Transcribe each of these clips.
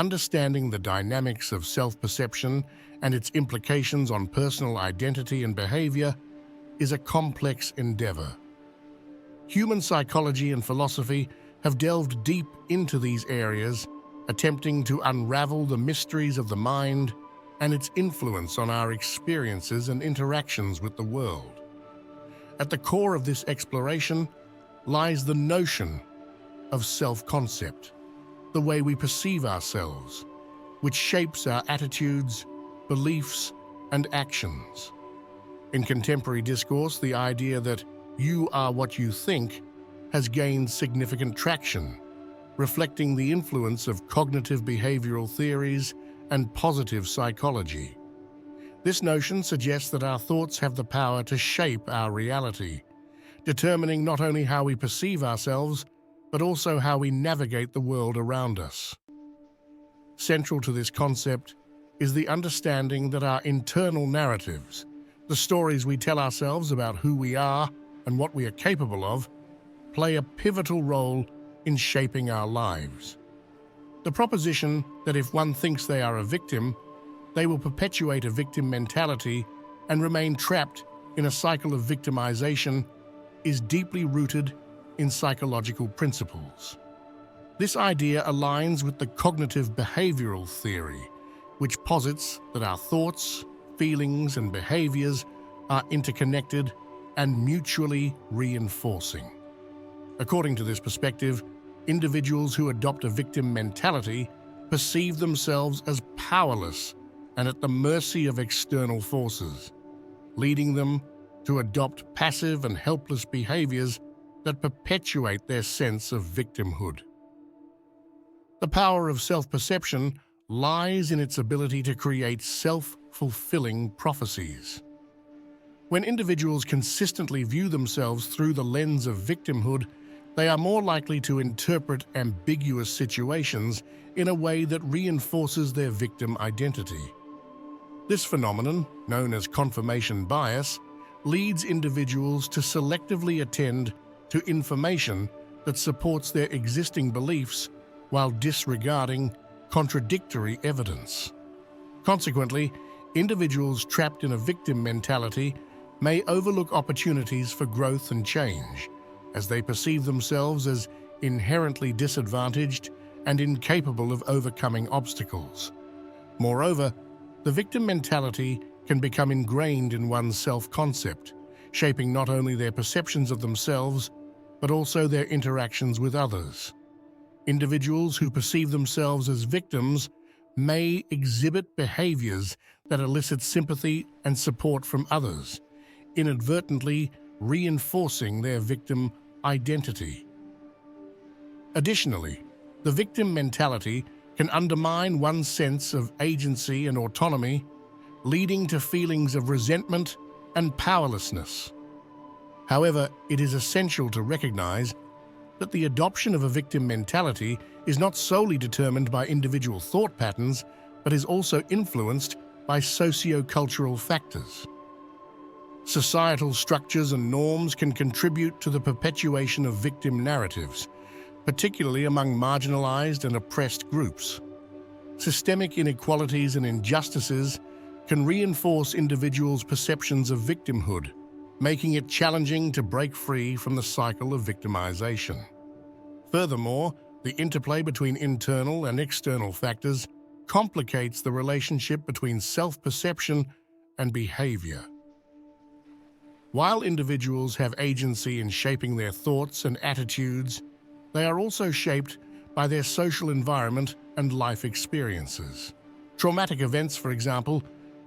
Understanding the dynamics of self-perception and its implications on personal identity and behavior is a complex endeavor. Human psychology and philosophy have delved deep into these areas, attempting to unravel the mysteries of the mind and its influence on our experiences and interactions with the world. At the core of this exploration lies the notion of self-concept, the way we perceive ourselves, which shapes our attitudes, beliefs, and actions. In contemporary discourse, the idea that you are what you think has gained significant traction, reflecting the influence of cognitive behavioral theories and positive psychology. This notion suggests that our thoughts have the power to shape our reality, determining not only how we perceive ourselves, but also how we navigate the world around us. Central to this concept is the understanding that our internal narratives, the stories we tell ourselves about who we are and what we are capable of, play a pivotal role in shaping our lives. The proposition that if one thinks they are a victim, they will perpetuate a victim mentality and remain trapped in a cycle of victimization is deeply rooted in psychological principles. This idea aligns with the cognitive behavioral theory, which posits that our thoughts, feelings, and behaviors are interconnected and mutually reinforcing. According to this perspective, individuals who adopt a victim mentality perceive themselves as powerless and at the mercy of external forces, leading them to adopt passive and helpless behaviors that perpetuate their sense of victimhood. The power of self-perception lies in its ability to create self-fulfilling prophecies. When individuals consistently view themselves through the lens of victimhood, they are more likely to interpret ambiguous situations in a way that reinforces their victim identity. This phenomenon, known as confirmation bias, leads individuals to selectively attend to information that supports their existing beliefs while disregarding contradictory evidence. Consequently, individuals trapped in a victim mentality may overlook opportunities for growth and change, as they perceive themselves as inherently disadvantaged and incapable of overcoming obstacles. Moreover, the victim mentality can become ingrained in one's self-concept, shaping not only their perceptions of themselves, but also their interactions with others. Individuals who perceive themselves as victims may exhibit behaviors that elicit sympathy and support from others, inadvertently reinforcing their victim identity. Additionally, the victim mentality can undermine one's sense of agency and autonomy, leading to feelings of resentment and powerlessness. However, it is essential to recognize that the adoption of a victim mentality is not solely determined by individual thought patterns, but is also influenced by socio-cultural factors. Societal structures and norms can contribute to the perpetuation of victim narratives, particularly among marginalized and oppressed groups. Systemic inequalities and injustices can reinforce individuals' perceptions of victimhood, making it challenging to break free from the cycle of victimization. Furthermore, the interplay between internal and external factors complicates the relationship between self-perception and behavior. While individuals have agency in shaping their thoughts and attitudes, they are also shaped by their social environment and life experiences. Traumatic events, for example,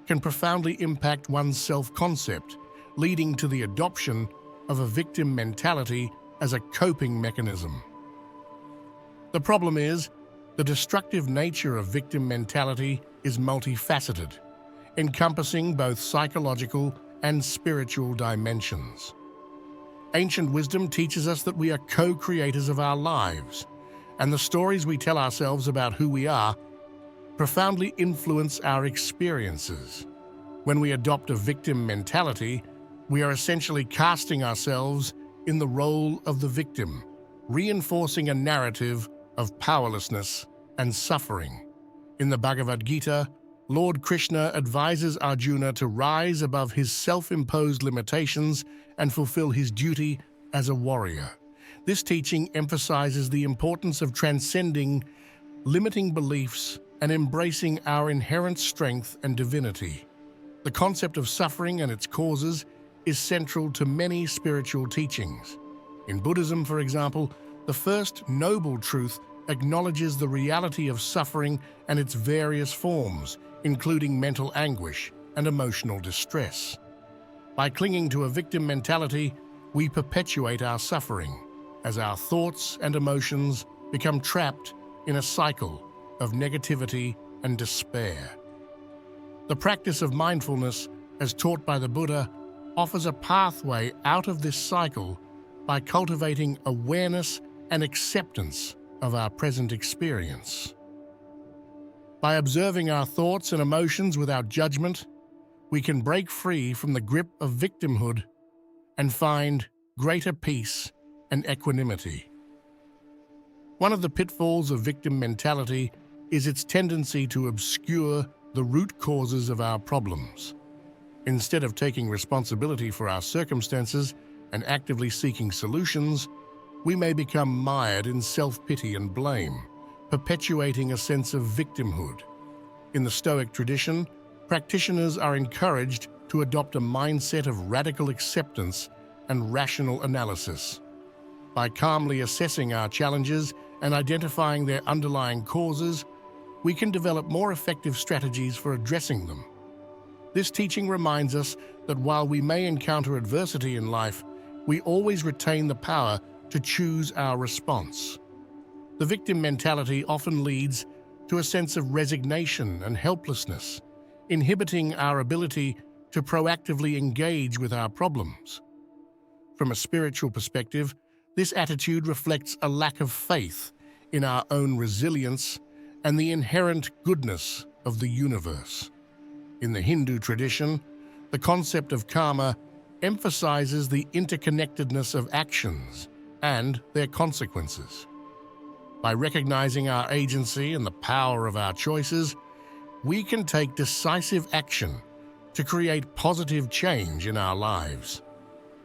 can profoundly impact one's self-concept, leading to the adoption of a victim mentality as a coping mechanism. The problem is, the destructive nature of victim mentality is multifaceted, encompassing both psychological and spiritual dimensions. Ancient wisdom teaches us that we are co-creators of our lives, and the stories we tell ourselves about who we are profoundly influence our experiences. When we adopt a victim mentality, we are essentially casting ourselves in the role of the victim, reinforcing a narrative of powerlessness and suffering. In the Bhagavad Gita, Lord Krishna advises Arjuna to rise above his self-imposed limitations and fulfill his duty as a warrior. This teaching emphasizes the importance of transcending limiting beliefs and embracing our inherent strength and divinity. The concept of suffering and its causes is central to many spiritual teachings. In Buddhism, for example, the first noble truth acknowledges the reality of suffering and its various forms, including mental anguish and emotional distress. By clinging to a victim mentality, we perpetuate our suffering, as our thoughts and emotions become trapped in a cycle of negativity and despair. The practice of mindfulness, as taught by the Buddha, offers a pathway out of this cycle by cultivating awareness and acceptance of our present experience. By observing our thoughts and emotions without judgment, we can break free from the grip of victimhood and find greater peace and equanimity. One of the pitfalls of victim mentality is its tendency to obscure the root causes of our problems. Instead of taking responsibility for our circumstances and actively seeking solutions, we may become mired in self-pity and blame, perpetuating a sense of victimhood. In the Stoic tradition, practitioners are encouraged to adopt a mindset of radical acceptance and rational analysis. By calmly assessing our challenges and identifying their underlying causes, we can develop more effective strategies for addressing them. This teaching reminds us that while we may encounter adversity in life, we always retain the power to choose our response. The victim mentality often leads to a sense of resignation and helplessness, inhibiting our ability to proactively engage with our problems. From a spiritual perspective, this attitude reflects a lack of faith in our own resilience and the inherent goodness of the universe. In the Hindu tradition, the concept of karma emphasizes the interconnectedness of actions and their consequences. By recognizing our agency and the power of our choices, we can take decisive action to create positive change in our lives.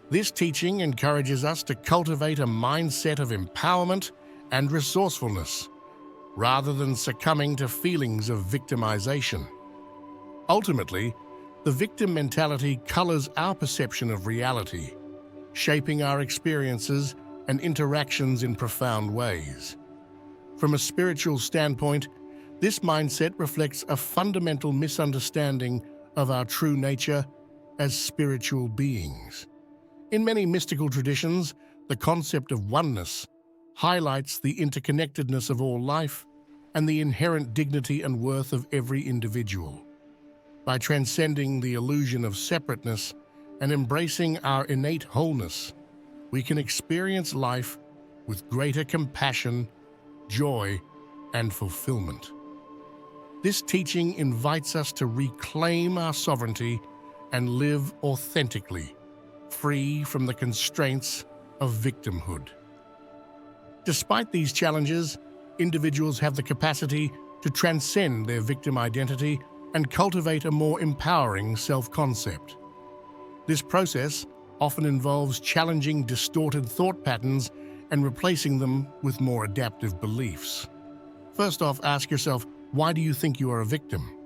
This teaching encourages us to cultivate a mindset of empowerment and resourcefulness, rather than succumbing to feelings of victimization. Ultimately, the victim mentality colors our perception of reality, shaping our experiences and interactions in profound ways. From a spiritual standpoint, this mindset reflects a fundamental misunderstanding of our true nature as spiritual beings. In many mystical traditions, the concept of oneness highlights the interconnectedness of all life and the inherent dignity and worth of every individual. By transcending the illusion of separateness and embracing our innate wholeness, we can experience life with greater compassion, joy, and fulfillment. This teaching invites us to reclaim our sovereignty and live authentically, free from the constraints of victimhood. Despite these challenges, individuals have the capacity to transcend their victim identity and cultivate a more empowering self-concept. This process often involves challenging distorted thought patterns and replacing them with more adaptive beliefs. First off, ask yourself, why do you think you are a victim?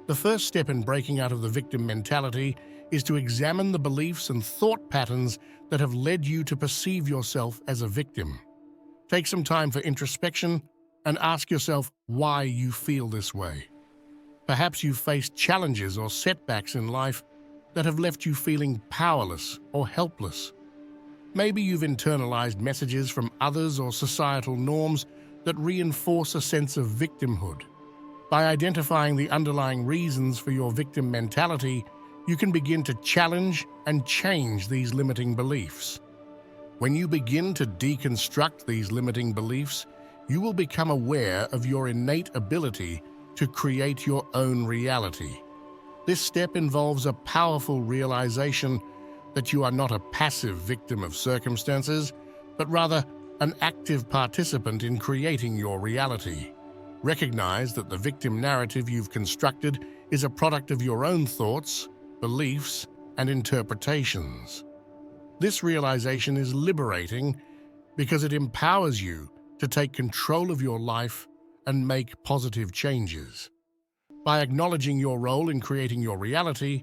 The first step in breaking out of the victim mentality is to examine the beliefs and thought patterns that have led you to perceive yourself as a victim. Take some time for introspection and ask yourself why you feel this way. Perhaps you've faced challenges or setbacks in life that have left you feeling powerless or helpless. Maybe you've internalized messages from others or societal norms that reinforce a sense of victimhood. By identifying the underlying reasons for your victim mentality, you can begin to challenge and change these limiting beliefs. When you begin to deconstruct these limiting beliefs, you will become aware of your innate ability to create your own reality. This step involves a powerful realization that you are not a passive victim of circumstances, but rather an active participant in creating your reality. Recognize that the victim narrative you've constructed is a product of your own thoughts, beliefs, and interpretations. This realization is liberating because it empowers you to take control of your life and make positive changes. By acknowledging your role in creating your reality,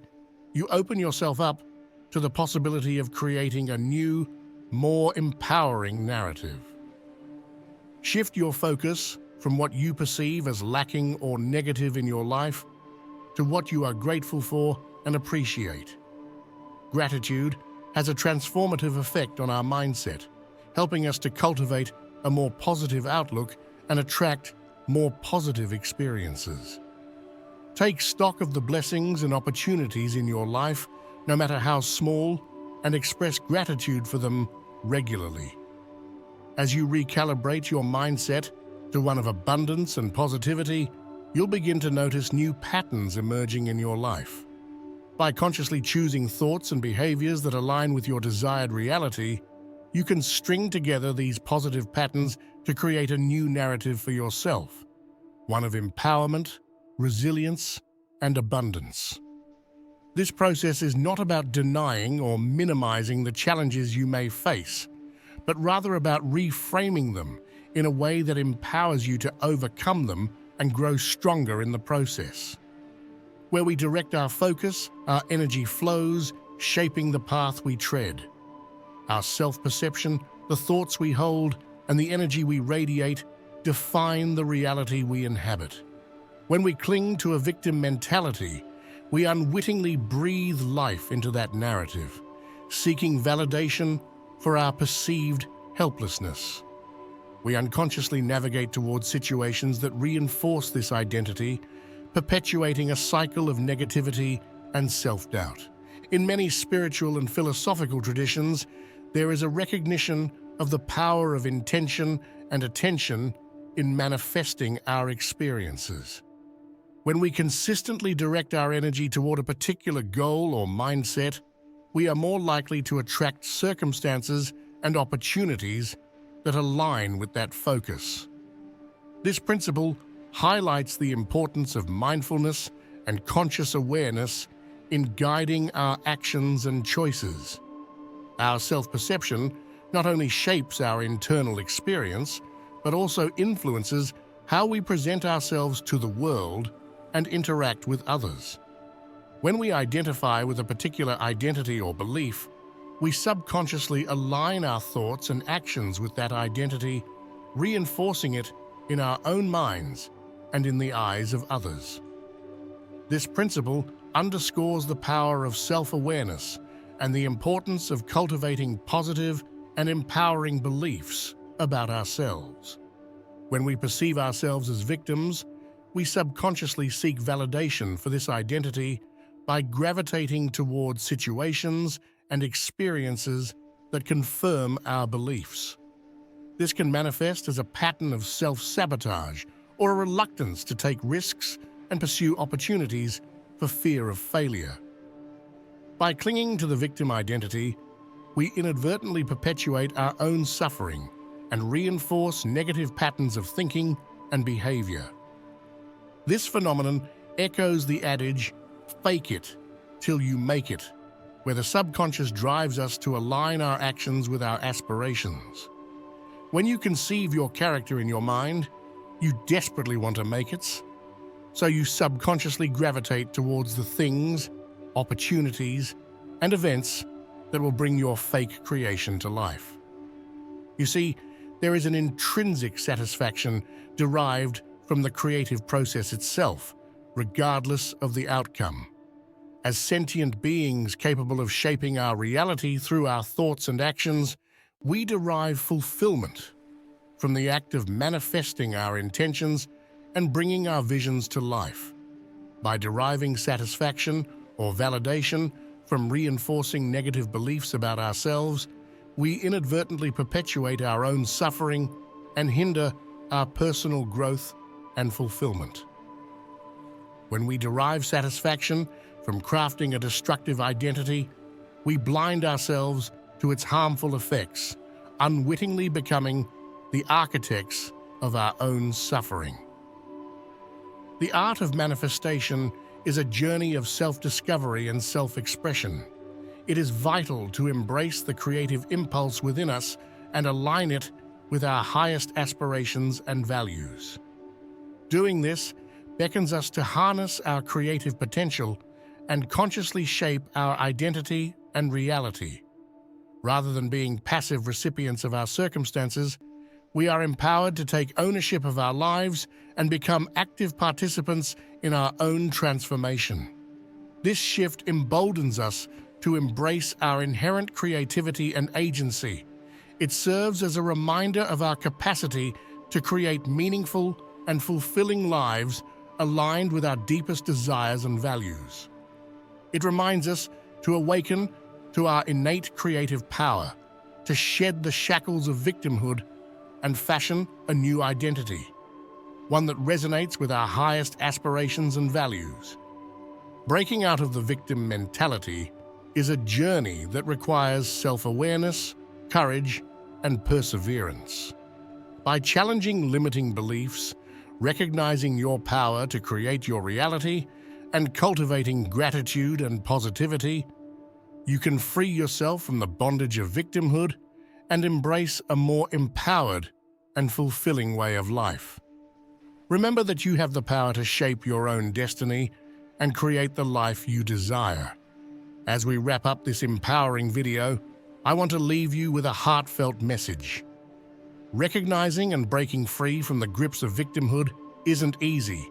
you open yourself up to the possibility of creating a new, more empowering narrative. Shift your focus from what you perceive as lacking or negative in your life to what you are grateful for and appreciate. Gratitude has a transformative effect on our mindset, helping us to cultivate a more positive outlook and attract more positive experiences. Take stock of the blessings and opportunities in your life, no matter how small, and express gratitude for them regularly. As you recalibrate your mindset to one of abundance and positivity, you'll begin to notice new patterns emerging in your life. By consciously choosing thoughts and behaviors that align with your desired reality, you can string together these positive patterns to create a new narrative for yourself, one of empowerment, resilience, and abundance. This process is not about denying or minimizing the challenges you may face, but rather about reframing them in a way that empowers you to overcome them and grow stronger in the process. Where we direct our focus, our energy flows, shaping the path we tread. Our self-perception, the thoughts we hold, and the energy we radiate define the reality we inhabit. When we cling to a victim mentality, we unwittingly breathe life into that narrative, seeking validation for our perceived helplessness. We unconsciously navigate towards situations that reinforce this identity, perpetuating a cycle of negativity and self-doubt. In many spiritual and philosophical traditions, there is a recognition of the power of intention and attention in manifesting our experiences. When we consistently direct our energy toward a particular goal or mindset, we are more likely to attract circumstances and opportunities that align with that focus. This principle highlights the importance of mindfulness and conscious awareness in guiding our actions and choices. Our self-perception not only shapes our internal experience, but also influences how we present ourselves to the world and interact with others. When we identify with a particular identity or belief, we subconsciously align our thoughts and actions with that identity, reinforcing it in our own minds and in the eyes of others. This principle underscores the power of self-awareness and the importance of cultivating positive and empowering beliefs about ourselves. When we perceive ourselves as victims, we subconsciously seek validation for this identity by gravitating towards situations and experiences that confirm our beliefs. This can manifest as a pattern of self-sabotage or a reluctance to take risks and pursue opportunities for fear of failure. By clinging to the victim identity, we inadvertently perpetuate our own suffering and reinforce negative patterns of thinking and behavior. This phenomenon echoes the adage, "Fake it till you make it," where the subconscious drives us to align our actions with our aspirations. When you conceive your character in your mind, you desperately want to make it, so you subconsciously gravitate towards the things, opportunities, and events that will bring your fake creation to life. You see, there is an intrinsic satisfaction derived from the creative process itself, regardless of the outcome. As sentient beings capable of shaping our reality through our thoughts and actions, we derive fulfillment from the act of manifesting our intentions and bringing our visions to life. By deriving satisfaction or validation from reinforcing negative beliefs about ourselves, we inadvertently perpetuate our own suffering and hinder our personal growth and fulfillment. When we derive satisfaction from crafting a destructive identity, we blind ourselves to its harmful effects, unwittingly becoming the architects of our own suffering. The art of manifestation is a journey of self-discovery and self-expression. It is vital to embrace the creative impulse within us and align it with our highest aspirations and values. Doing this beckons us to harness our creative potential and consciously shape our identity and reality. Rather than being passive recipients of our circumstances, we are empowered to take ownership of our lives and become active participants in our own transformation. This shift emboldens us to embrace our inherent creativity and agency. It serves as a reminder of our capacity to create meaningful and fulfilling lives aligned with our deepest desires and values. It reminds us to awaken to our innate creative power, to shed the shackles of victimhood and fashion a new identity, one that resonates with our highest aspirations and values. Breaking out of the victim mentality is a journey that requires self-awareness, courage, and perseverance. By challenging limiting beliefs, recognizing your power to create your reality, and cultivating gratitude and positivity, you can free yourself from the bondage of victimhood and embrace a more empowered and fulfilling way of life. Remember that you have the power to shape your own destiny and create the life you desire. As we wrap up this empowering video, I want to leave you with a heartfelt message. Recognizing and breaking free from the grips of victimhood isn't easy,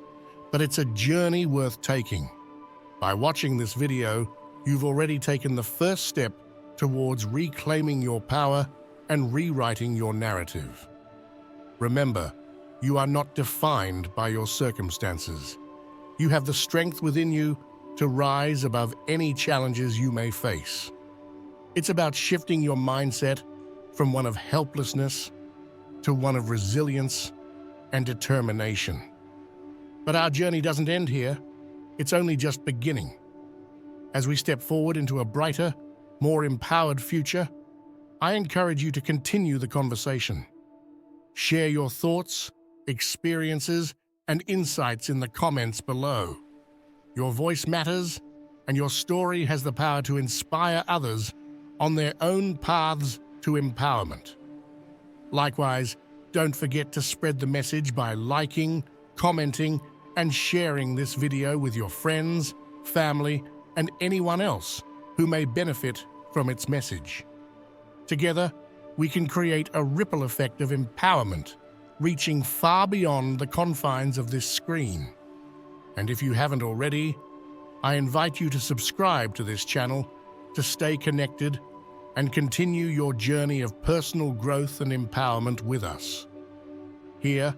but it's a journey worth taking. By watching this video, you've already taken the first step towards reclaiming your power and rewriting your narrative. Remember, you are not defined by your circumstances. You have the strength within you to rise above any challenges you may face. It's about shifting your mindset from one of helplessness to one of resilience and determination. But our journey doesn't end here. It's only just beginning. As we step forward into a brighter, more empowered future, I encourage you to continue the conversation. Share your thoughts, experiences, and insights in the comments below. Your voice matters, and your story has the power to inspire others on their own paths to empowerment. Likewise, don't forget to spread the message by liking, commenting, and sharing this video with your friends, family, and anyone else who may benefit from its message. Together, we can create a ripple effect of empowerment, reaching far beyond the confines of this screen. And if you haven't already, I invite you to subscribe to this channel to stay connected and continue your journey of personal growth and empowerment with us. Here,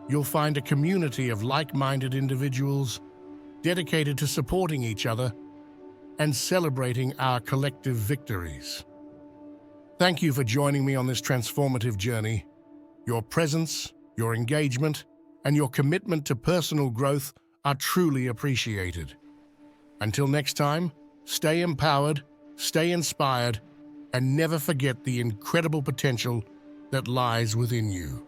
you'll find a community of like-minded individuals dedicated to supporting each other and celebrating our collective victories. Thank you for joining me on this transformative journey. Your presence, your engagement, and your commitment to personal growth are truly appreciated. Until next time, stay empowered, stay inspired, and never forget the incredible potential that lies within you.